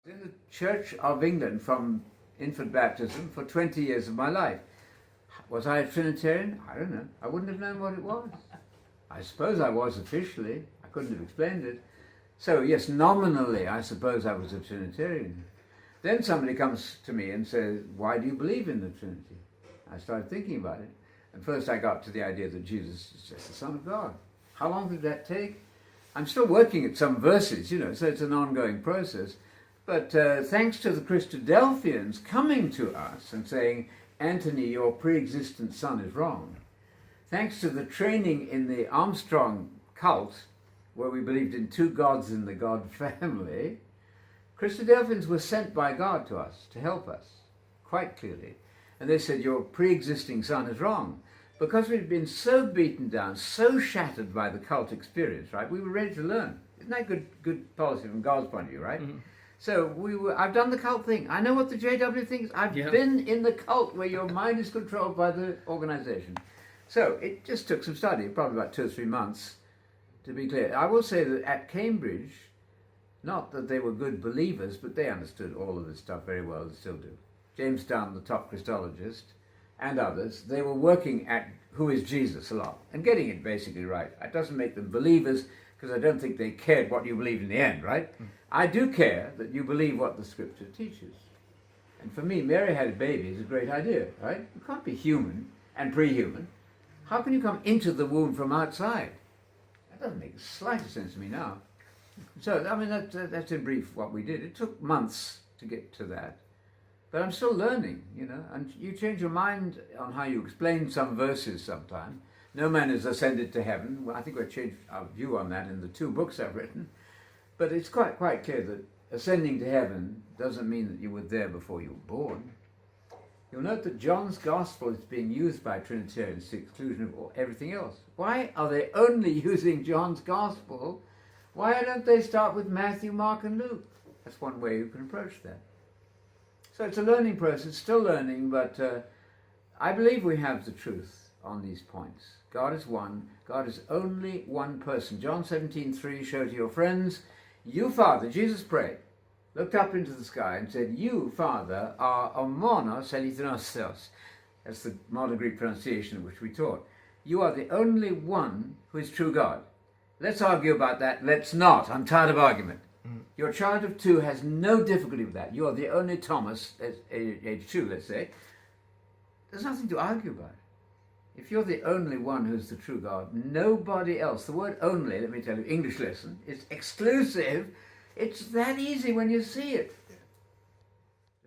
In the Church of England from infant baptism for 20 years of my life. Was I a Trinitarian? I don't know. I wouldn't have known what it was. I suppose I was officially. I couldn't have explained it. So yes, nominally, I suppose I was a Trinitarian. Then somebody comes to me and says, why do you believe in the Trinity? I started thinking about it. And first I got to the idea that Jesus is just the Son of God. How long did that take? I'm still working at some verses, so it's an ongoing process. But thanks to the Christadelphians coming to us and saying, Anthony, your pre-existent son is wrong. Thanks to the training in the Armstrong cult, where we believed in two gods in the God family, Christadelphians were sent by God to us to help us, quite clearly. And they said, your pre-existing son is wrong. Because we'd been so beaten down, so shattered by the cult experience, right? We were ready to learn. Isn't that good policy from God's point of view, right? Mm-hmm. So I've done the cult thing. I know what the JW thinks. I've been in the cult where your mind is controlled by the organization. So it just took some study, probably about 2 or 3 months, to be clear. I will say that at Cambridge, not that they were good believers, but they understood all of this stuff very well, they still do. James Dunn, the top Christologist, and others, they were working at who is Jesus a lot, and getting it basically right. It doesn't make them believers, because I don't think they cared what you believed in the end, right? I do care that you believe what the scripture teaches. And for me, Mary had a baby is a great idea, right? You can't be human and pre-human. How can you come into the womb from outside? That doesn't make the slightest sense to me now. So, I mean, that's in brief what we did. It took months to get to that. But I'm still learning, and you change your mind on how you explain some verses sometime. No man has ascended to heaven. Well, I think we've changed our view on that in the 2 books I've written. But it's quite clear that ascending to heaven doesn't mean that you were there before you were born. You'll note that John's Gospel is being used by Trinitarians to the exclusion of everything else. Why are they only using John's Gospel? Why don't they start with Matthew, Mark, and Luke? That's one way you can approach that. So it's a learning process, still learning, but I believe we have the truth on these points. God is one. God is only one person. John 17:3, show to your friends, you, Father, Jesus prayed, looked up into the sky and said, you, Father, are o monos eleithnos. That's the modern Greek pronunciation which we taught. You are the only one who is true God. Let's argue about that. Let's not. I'm tired of argument. Your child of 2 has no difficulty with that. You are the only Thomas, age 2, let's say. There's nothing to argue about. If you're the only one who's the true God, nobody else. The word only, let me tell you, English lesson, is exclusive. It's that easy when you see it.